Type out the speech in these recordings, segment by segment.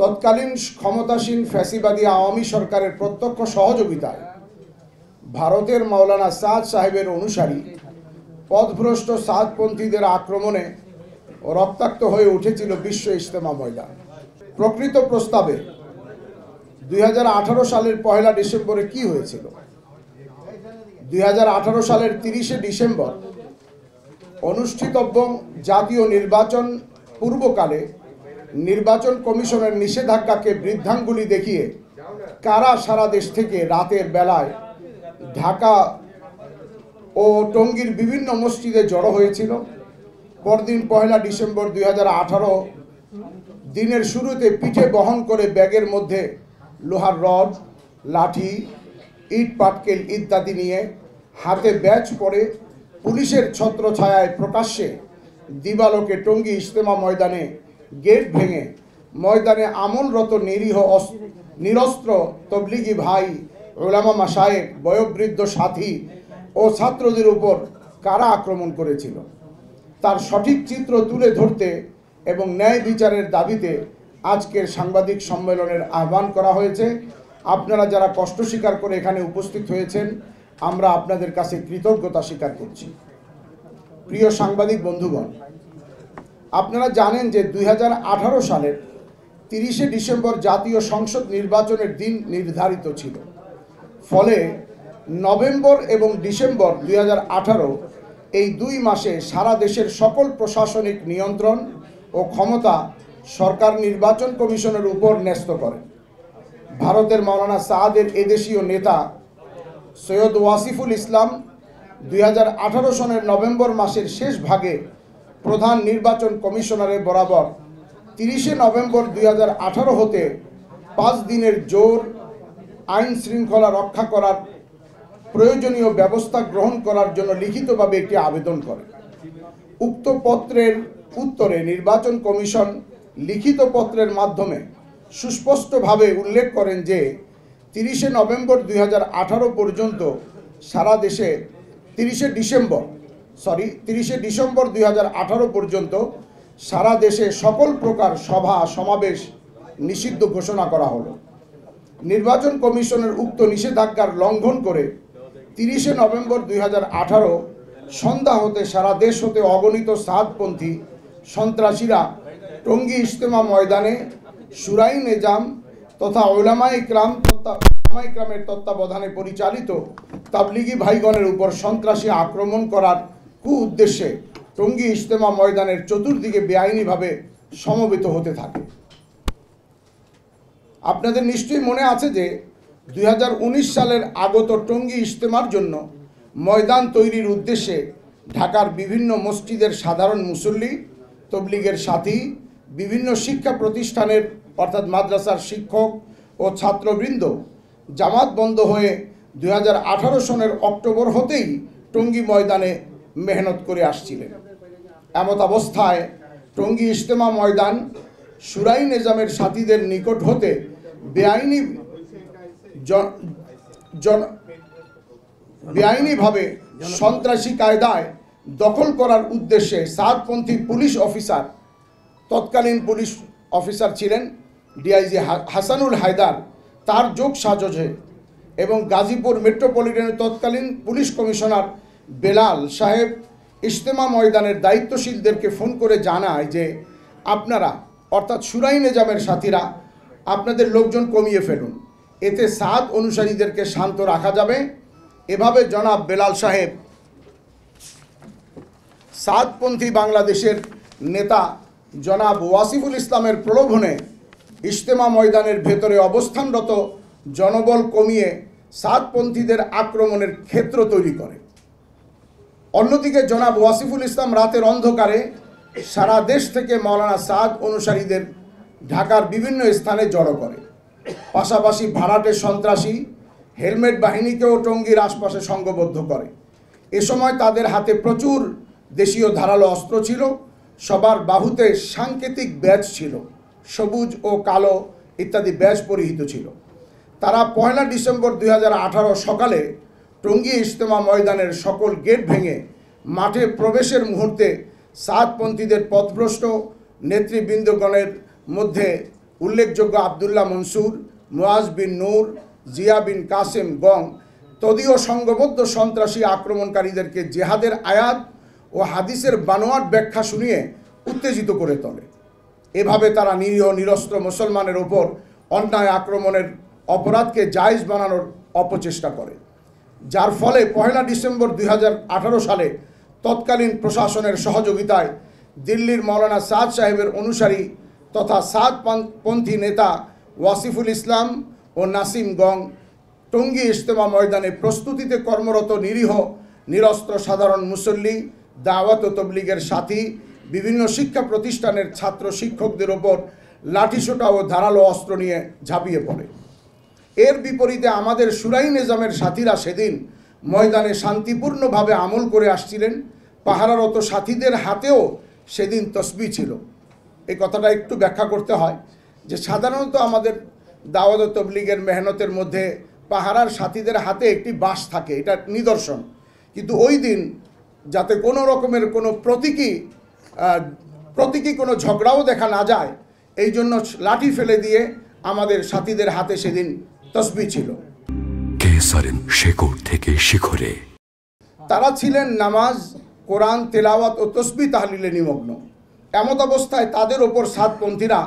তৎকালীন ক্ষমতাসীন ফ্যাসিবাদী আওয়ামী সরকারের প্রত্যক্ষ সহযোগিতায় ভারতের মাওলানা সাদ সাহেবের অনুসারী পথভ্রষ্ট সাদপন্থীদের আক্রমণে রক্তাক্ত হয়ে উঠেছিল বিশ্ব ইজতেমা ময়দান। প্রকৃত প্রস্তাবে 2018 সালের 1 ডিসেম্বরে কি হয়েছিল? 2018 সালের 30 ডিসেম্বর অনুষ্ঠিতব্য জাতীয় নির্বাচন পূর্বকালে নির্বাচন কমিশনের নিষেধাজ্ঞাকে বৃদ্ধাঙ্গুলি দেখিয়ে কারা সারা দেশ থেকে রাতের বেলায় ঢাকা ও টঙ্গীর বিভিন্ন মসজিদে জড়ো হয়েছিল। পরদিন 1 ডিসেম্বর 2018 দিনের শুরুতে পিঠে বহন করে ব্যাগের মধ্যে লোহার রড, লাঠি, ইট পাটকেল ইত্যাদি নিয়ে হাতে ব্যাজ পরে পুলিশের ছত্রছায়ায় প্রকাশ্যে দিবালোকে টঙ্গী ইজতেমা ময়দানে গেট ভেঙে ময়দানে আমলরত নিরস্ত্র তবলিগি ভাই, উলামা মাশায়েখ, বয়োবৃদ্ধ সাথী ও ছাত্রদের উপর কারা আক্রমণ করেছিল তার সঠিক চিত্র তুলে ধরতে এবং ন্যায় বিচারের দাবিতে আজকের সাংবাদিক সম্মেলনের আহ্বান করা হয়েছে। আপনারা যারা কষ্ট স্বীকার করে এখানে উপস্থিত হয়েছেন, আমরা আপনাদের কাছে কৃতজ্ঞতা স্বীকার করছি। প্রিয় সাংবাদিক বন্ধুগণ, আপনারা জানেন যে 2018 সালের 30 ডিসেম্বর জাতীয় সংসদ নির্বাচনের দিন নির্ধারিত ছিল। ফলে নভেম্বর এবং ডিসেম্বর 2018 এই 2 মাসে সারা দেশের সকল প্রশাসনিক নিয়ন্ত্রণ ও ক্ষমতা সরকার নির্বাচন কমিশনের উপর ন্যস্ত করে। ভারতের মাওলানা সাদের এদেশীয় নেতা সৈয়দ ওয়াসিফুল ইসলাম 2018 সনের নভেম্বর মাসের শেষ ভাগে প্রধান নির্বাচন কমিশনারের বরাবর 30 নভেম্বর 2018 হতে 5 দিনের জোর আইন শৃঙ্খলা রক্ষা করার প্রয়োজনীয় ব্যবস্থা গ্রহণ করার জন্য লিখিতভাবে একটি আবেদন করে। উক্ত পত্রের উত্তরে নির্বাচন কমিশন লিখিত পত্রের মাধ্যমে সুস্পষ্টভাবে উল্লেখ করেন যে 30 নভেম্বর 2018 পর্যন্ত সারা দেশে 30 ডিসেম্বর 2018 পর্যন্ত সারা দেশে সকল প্রকার সভা সমাবেশ নিষিদ্ধ ঘোষণা করা হলো। নির্বাচন কমিশনের উক্ত নিষেধাজ্ঞার লঙ্ঘন করে 30 নভেম্বর 2018 সন্ধ্যা হতে সারা দেশ হতে অগণিত সাদপন্থী সন্ত্রাসীরা টঙ্গী ইজতেমা ময়দানে শুরাই নিজাম তথা উলামায়ে ইকরামের তত্ত্বাবধানে পরিচালিত তাবলিগি ভাইগণের উপর সন্ত্রাসী আক্রমণ করার উদ্দেশ্যে টঙ্গী ইজতেমা ময়দানের চতুর্দিকে বেআইনিভাবে সমবেত হতে থাকে। আপনাদের নিশ্চয়ই মনে আছে যে 2019 সালের আগত টঙ্গী ইজতেমার জন্য ময়দান তৈরির উদ্দেশ্যে ঢাকার বিভিন্ন মসজিদের সাধারণ মুসল্লি, তবলিগের সাথী, বিভিন্ন শিক্ষা প্রতিষ্ঠানের অর্থাৎ মাদ্রাসার শিক্ষক ও ছাত্রবৃন্দ জামাত বন্ধ হয়ে 2018 সনের অক্টোবর হতেই টঙ্গী ময়দানে মেহনত করে আসছিলেন। এমত অবস্থায় টঙ্গী ইজতেমা ময়দান শুরাই নিজামের সাথীদের নিকট হতে বেআইনিভাবে সন্ত্রাসী কায়দায় দখল করার উদ্দেশ্যে সাদপন্থী পুলিশ অফিসার, তৎকালীন পুলিশ অফিসার ছিলেন ডিআইজি হাসানুল হায়দার, তার যোগ সাজসে এবং গাজীপুর মেট্রোপলিটনের তৎকালীন পুলিশ কমিশনার বেলাল সাহেব ইজতেমা ময়দানের দায়িত্বশীলদেরকে ফোন করে জানায় যে আপনারা অর্থাৎ শুরাই নিজামের সাথীরা আপনাদের লোকজন কমিয়ে ফেলুন, এতে সাদ অনুসারীদেরকে শান্ত রাখা যাবে। এভাবে জনাব বেলাল সাহেব সাদপন্থী বাংলাদেশের নেতা জনাব ওয়াসিফুল ইসলামের প্রলোভনে ইজতেমা ময়দানের ভেতরে অবস্থানরত জনবল কমিয়ে সাদপন্থীদের আক্রমণের ক্ষেত্র তৈরি করে। অন্যদিকে জনাব ওয়াসিফুল ইসলাম রাতের অন্ধকারে সারা দেশ থেকে মাওলানা সাদ অনুসারীদের ঢাকার বিভিন্ন স্থানে জড়ো করে। পাশাপাশি ভাড়াটে সন্ত্রাসী হেলমেট বাহিনীকেও টঙ্গীর আশপাশে সংঘবদ্ধ করে। এ সময় তাদের হাতে প্রচুর দেশীয় ধারালো অস্ত্র ছিল, সবার বাহুতে সাংকেতিক ব্যাজ ছিল, সবুজ ও কালো ইত্যাদি ব্যাজ পরিহিত ছিল। তারা 1 ডিসেম্বর 2018 সকালে টঙ্গী ইজতেমা ময়দানের সকল গেট ভেঙে মাঠে প্রবেশের মুহূর্তে সাদপন্থীদের পথভ্রষ্ট নেতৃবৃন্দগণের মধ্যে উল্লেখযোগ্য আবদুল্লাহ মনসুর, মুয়াজ বিন নূর, জিয়া বিন কাসেম গং তদীয় সংঘবদ্ধ সন্ত্রাসী আক্রমণকারীদেরকে জেহাদের আয়াত ও হাদিসের বানোয়াট ব্যাখ্যা শুনিয়ে উত্তেজিত করে তোলে। এভাবে তারা নিরীহ নিরস্ত্র মুসলমানের ওপর অন্যায় আক্রমণের অপরাধকে জায়েজ বানানোর অপচেষ্টা করে, যার ফলে 1 ডিসেম্বর 2018 সালে তৎকালীন প্রশাসনের সহযোগিতায় দিল্লির মৌলানা সাদ সাহেবের অনুসারী তথা সাদপন্থী নেতা ওয়াসিফুল ইসলাম ও নাসিম গং টঙ্গী ইজতেমা ময়দানে প্রস্তুতিতে কর্মরত নিরীহ নিরস্ত্র সাধারণ মুসল্লি, দাওয়াত ও তবলিগের সাথী, বিভিন্ন শিক্ষা প্রতিষ্ঠানের ছাত্র শিক্ষকদের ওপর লাঠিসোঁটা ও ধারালো অস্ত্র নিয়ে ঝাঁপিয়ে পড়ে। এর বিপরীতে আমাদের শুরাই নিজামের সাথীরা সেদিন ময়দানে শান্তিপূর্ণভাবে আমল করে আসছিলেন। পাহারারত সাথীদের হাতেও সেদিন তসবিহ ছিল। এই কথাটা একটু ব্যাখ্যা করতে হয় যে সাধারণত আমাদের দাওয়াত ও তবলিগের মেহনতের মধ্যে পাহারার সাথীদের হাতে একটি বাঁশ থাকে, এটা নিদর্শন। কিন্তু ওই দিন যাতে কোনো রকমের কোনো প্রতীকী কোনো ঝগড়াও দেখা না যায়, এই জন্য লাঠি ফেলে দিয়ে আমাদের সাথীদের হাতে সেদিন তসবিহ ছিল। থেকে শিখরে তারা ছিলেন নামাজ, কোরআন তেলাওয়াত ও তসবিহ তাহলিলে নিমগ্ন। এমত অবস্থায় তাদের ওপর সাদপন্থীরা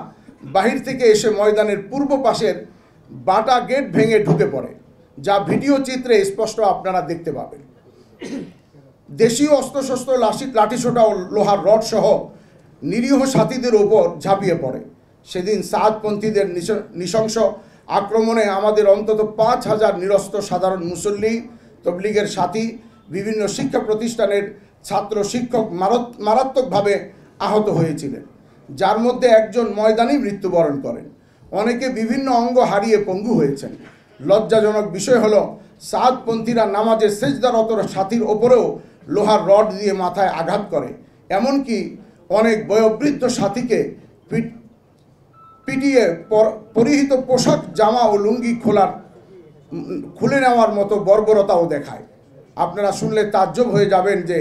বাহির থেকে এসে ময়দানের পূর্ব পাশের বাটা গেট ভেঙে ঢুকে পড়ে, যা ভিডিও চিত্রে স্পষ্ট আপনারা দেখতে পাবেন। দেশীয় অস্ত্রশস্ত্র, লাঠিসোঁটা ও লোহার রড সহ নিরীহ সাথীদের ওপর ঝাঁপিয়ে পড়ে। সেদিন সাদপন্থীদের নৃশংস আক্রমণে আমাদের অন্তত 5,000 নিরস্ত্র সাধারণ মুসল্লি, তবলিগের সাথী, বিভিন্ন শিক্ষা প্রতিষ্ঠানের ছাত্র শিক্ষক মারাত্মকভাবে আহত হয়েছিলেন, যার মধ্যে একজন ময়দানেই মৃত্যুবরণ করেন। অনেকে বিভিন্ন অঙ্গ হারিয়ে পঙ্গু হয়েছেন। লজ্জাজনক বিষয় হলো সাদপন্থীরা নামাজের সেজদারত সাথীর ওপরেও লোহার রড দিয়ে মাথায় আঘাত করে, এমনকি অনেক বয়োবৃদ্ধ সাথীকে পিটিয়ে পরিহিত পোশাক, জামা ও লুঙ্গি খুলে নেওয়ার মতো বর্বরতাও দেখায়। আপনারা শুনলে তাজ্জব হয়ে যাবেন যে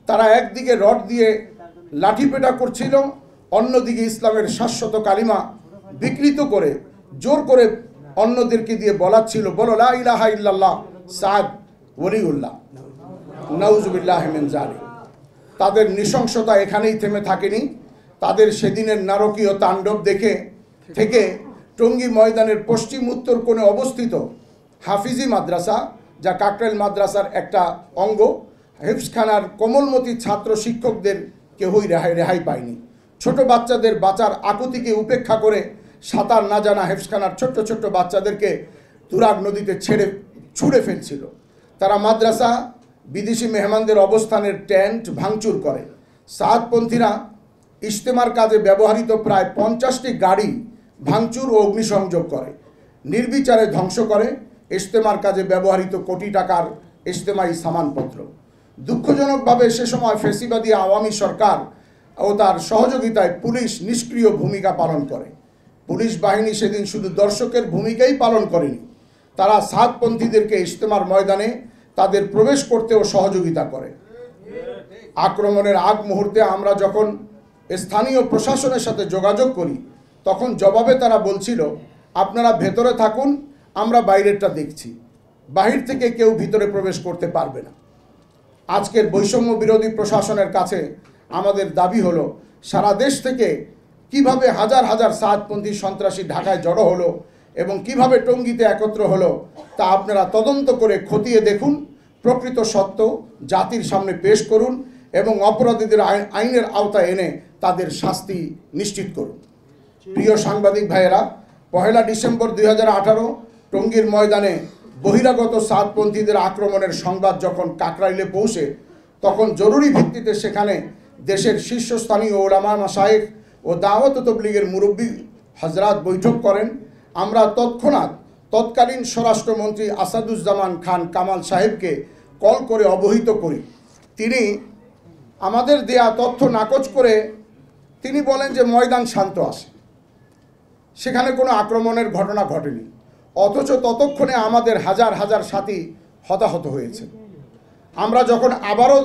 তারা একদিকে রড দিয়ে লাঠিপেটা করছিল, অন্যদিকে ইসলামের শাশ্বত কালিমা বিকৃত করে জোর করে অন্যদেরকে দিয়ে বলাচ্ছিল, বলো লা ইলাহা ইল্লাল্লাহ সাদ ওলিউল্লাহ, নাউজুবিল্লাহি মিন যালিক। তাদের নৃশংসতা এখানেই থেমে থাকেনি। তাদের সেদিনের নারকীয় তাণ্ডব থেকে টঙ্গী ময়দানের পশ্চিম উত্তর কোণে অবস্থিত হাফিজি মাদ্রাসা, যা কাকরাইল মাদ্রাসার একটা অঙ্গ, হেফজখানার কোমলমতি ছাত্র শিক্ষকদের কেউই রেহাই পায়নি। ছোট বাচ্চাদের বাঁচার আকুতিকে উপেক্ষা করে সাঁতার না জানা হেফজখানার ছোট্ট ছোট্ট বাচ্চাদেরকে তুরাগ নদীতে ছুঁড়ে ফেলছিল। তারা মাদ্রাসা, বিদেশি মেহমানদের অবস্থানের টেন্ট ভাঙচুর করে। সাদপন্থীরা ইজতেমার কাজে ব্যবহৃত প্রায় 50টি গাড়ি ভাঙচুর ও অগ্নিসংযোগ করে, নির্বিচারে ধ্বংস করে ইজতেমার কাজে ব্যবহৃত কোটি টাকার ইজতেমাই সামানপত্র। দুঃখজনকভাবে সে সময় ফ্যাসিবাদী আওয়ামী সরকার ও তার সহযোগিতায় পুলিশ নিষ্ক্রিয় ভূমিকা পালন করে। পুলিশ বাহিনী সেদিন শুধু দর্শকের ভূমিকাই পালন করেনি, তারা সাদপন্থীদেরকে ইজতেমার ময়দানে তাদের প্রবেশ করতেও সহযোগিতা করে। আক্রমণের আগ মুহূর্তে আমরা যখন স্থানীয় প্রশাসনের সাথে যোগাযোগ করি, তখন জবাবে তারা বলছিল, আপনারা ভেতরে থাকুন, আমরা বাইরেরটা দেখছি, বাহির থেকে কেউ ভিতরে প্রবেশ করতে পারবে না। আজকের বৈষম্য বিরোধী প্রশাসনের কাছে আমাদের দাবি হলো, সারা দেশ থেকে কিভাবে হাজার হাজার সাদপন্থী সন্ত্রাসী ঢাকায় জড়ো হলো এবং কিভাবে টঙ্গীতে একত্র হলো, তা আপনারা তদন্ত করে খতিয়ে দেখুন, প্রকৃত সত্য জাতির সামনে পেশ করুন এবং অপরাধীদের আইনের আওতায় এনে তাদের শাস্তি নিশ্চিত করুন। প্রিয় সাংবাদিক ভাইয়েরা, 1 ডিসেম্বর 2018 টঙ্গীর ময়দানে বহিরাগত সাদপন্থীদের আক্রমণের সংবাদ যখন কাকরাইলে পৌঁছে, তখন জরুরি ভিত্তিতে সেখানে দেশের শীর্ষস্থানীয় ওলামা মাশায়েখ ও দাওয়াত তবলিগের মুরব্বী হজরত বৈঠক করেন। আমরা তৎকালীন স্বরাষ্ট্রমন্ত্রী আসাদুজ্জামান খান কামাল সাহেবকে কল করে অবহিত করি। তিনি আমাদের দেয়া তথ্য নাকচ করে তিনি বলেন যে ময়দান শান্ত আছে, সেখানে কোনো আক্রমণের ঘটনা ঘটেনি, অথচ ততক্ষণে আমাদের হাজার হাজার সাথী হতাহত হয়েছে। আমরা যখন আবারও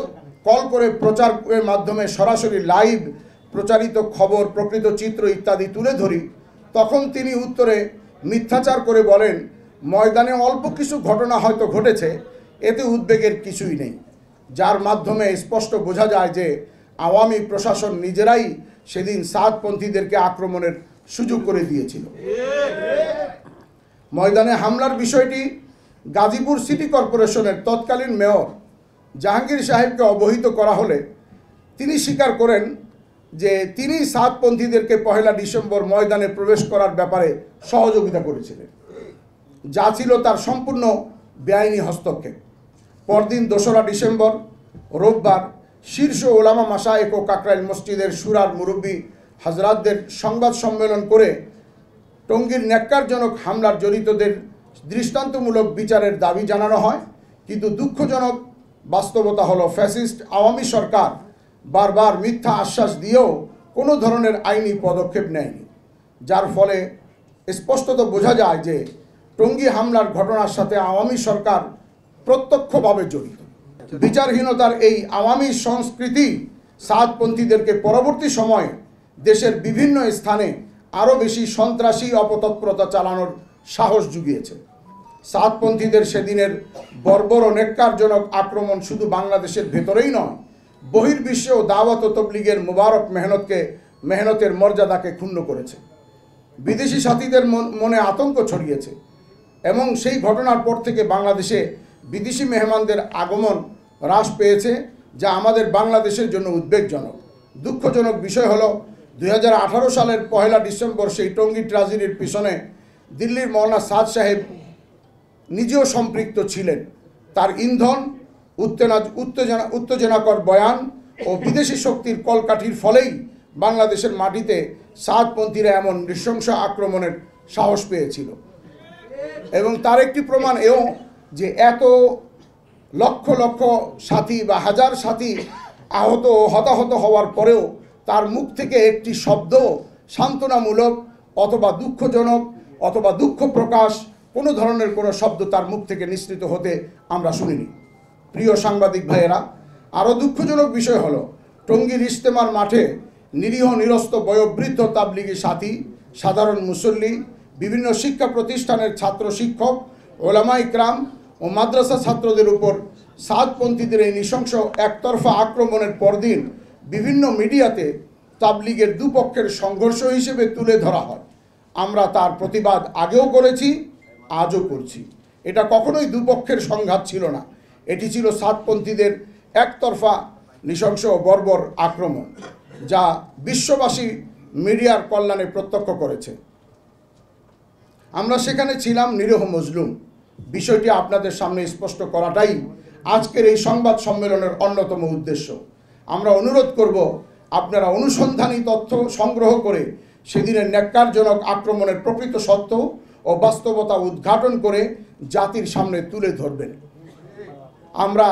কল করে প্রচারের মাধ্যমে সরাসরি লাইভ প্রচারিত খবর, প্রকৃত চিত্র ইত্যাদি তুলে ধরি, তখন তিনি উত্তরে মিথ্যাচার করে বলেন, ময়দানে অল্প কিছু ঘটনা হয়তো ঘটেছে, এতে উদ্বেগের কিছুই নেই। যার মাধ্যমে স্পষ্ট বোঝা যায় যে আওয়ামী প্রশাসন নিজেরাই সেদিন সাদপন্থীদেরকে আক্রমণের সুযোগ করে দিয়েছিল। ময়দানে হামলার বিষয়টি গাজীপুর সিটি কর্পোরেশনের তৎকালীন মেয়র জাহাঙ্গীর সাহেবকে অবহিত করা হলে তিনি স্বীকার করেন যে তিনি সাদপন্থীদেরকে 1 ডিসেম্বর ময়দানে প্রবেশ করার ব্যাপারে সহযোগিতা করেছিলেন, যা ছিল তার সম্পূর্ণ বেআইনি হস্তক্ষেপ। পরদিন 2রা ডিসেম্বর রোববার শীর্ষ ওলামা মাশায়েখ ও কাকরাইল মসজিদের শুরার মুরব্বী হাজরাতদের সংবাদ সম্মেলন করে টঙ্গীর ন্যাক্কারজনক হামলার জড়িতদের দৃষ্টান্তমূলক বিচারের দাবি জানানো হয়। কিন্তু দুঃখজনক বাস্তবতা হলো ফ্যাসিস্ট আওয়ামী সরকার বারবার মিথ্যা আশ্বাস দিয়েও কোনো ধরনের আইনি পদক্ষেপ নেয়নি, যার ফলে স্পষ্টত বোঝা যায় যে টঙ্গী হামলার ঘটনার সাথে আওয়ামী সরকার প্রত্যক্ষভাবে জড়িত। বিচারহীনতার এই আওয়ামী সংস্কৃতি সাদপন্থীদেরকে পরবর্তী সময়ে দেশের বিভিন্ন স্থানে আরও বেশি সন্ত্রাসী অপতৎপরতা চালানোর সাহস জুগিয়েছে। সাদপন্থীদের সেদিনের বর্বর ও নেক্কারজনক আক্রমণ শুধু বাংলাদেশের ভেতরেই নয়, বহির্বিশ্বেও দাওয়াত ও তবলিগের মুবারক মেহনতের মর্যাদাকে ক্ষুণ্ণ করেছে। বিদেশি সাথীদের মনে আতঙ্ক ছড়িয়েছে এবং সেই ঘটনার পর থেকে বাংলাদেশে বিদেশি মেহমানদের আগমন হ্রাস পেয়েছে, যা আমাদের বাংলাদেশের জন্য উদ্বেগজনক। দুঃখজনক বিষয় হলো 2018 সালের 1 ডিসেম্বর সেই টঙ্গী ট্র্যাজেডির পিছনে দিল্লির মৌলানা সাদ সাহেব নিজেও সম্পৃক্ত ছিলেন। তার ইন্ধন, উত্তেজনাকর বয়ান ও বিদেশি শক্তির কলকাঠির ফলেই বাংলাদেশের মাটিতে সাদপন্থীরা এমন নৃশংস আক্রমণের সাহস পেয়েছিল। এবং তার একটি প্রমাণ এও যে এত লক্ষ লক্ষ সাথী বা হাজার সাথী আহত ও হতাহত হওয়ার পরেও তার মুখ থেকে একটি শব্দ সান্ত্বনামূলক অথবা দুঃখজনক অথবা দুঃখ প্রকাশ কোনো ধরনের কোনো শব্দ তার মুখ থেকে নিঃসৃত হতে আমরা শুনিনি। প্রিয় সাংবাদিক ভাইয়েরা, আরও দুঃখজনক বিষয় হলো টঙ্গীর ইজতেমার মাঠে নিরীহ নিরস্ত বয়োবৃদ্ধ তাবলিগি সাথী, সাধারণ মুসল্লি, বিভিন্ন শিক্ষা প্রতিষ্ঠানের ছাত্র শিক্ষক, ওলামা ইকরাম ও মাদ্রাসা ছাত্রদের উপর সাদপন্থীদের এই নৃশংস একতরফা আক্রমণের পরদিন বিভিন্ন মিডিয়াতে তাবলিগের দুপক্ষের সংঘর্ষ হিসেবে তুলে ধরা হয়। আমরা তার প্রতিবাদ আগেও করেছি, আজও করছি। এটা কখনোই দুপক্ষের সংঘাত ছিল না, এটি ছিল সাদপন্থীদের একতরফা নৃশংস ও বর্বর আক্রমণ, যা বিশ্ববাসী মিডিয়ার কল্যাণে প্রত্যক্ষ করেছে। আমরা সেখানে ছিলাম নিরীহ মজলুম। বিষয়টি আপনাদের সামনে স্পষ্ট করাটাই আজকের এই সংবাদ সম্মেলনের অন্যতম উদ্দেশ্য। আমরা অনুরোধ করব, আপনারা অনুসন্ধানী তথ্য সংগ্রহ করে সেদিনের ন্যাক্কারজনক আক্রমণের প্রকৃত সত্য ও বাস্তবতা উদ্ঘাটন করে জাতির সামনে তুলে ধরবেন। আমরা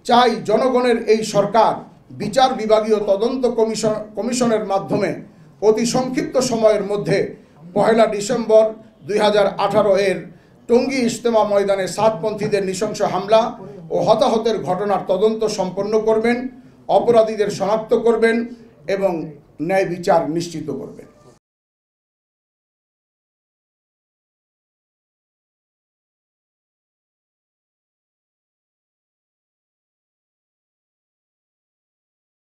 চাই জনগণের এই সরকার বিচার বিভাগীয় তদন্ত কমিশনের মাধ্যমে অতি সংক্ষিপ্ত সময়ের মধ্যে 1 ডিসেম্বর 2018 এর টঙ্গী ইজতেমা ময়দানে সাদপন্থীদের নৃশংস হামলা ও হতাহতের ঘটনার তদন্ত সম্পন্ন করবেন, অপরাধীদের শনাক্ত করবেন এবং ন্যায় বিচার নিশ্চিত করবেন।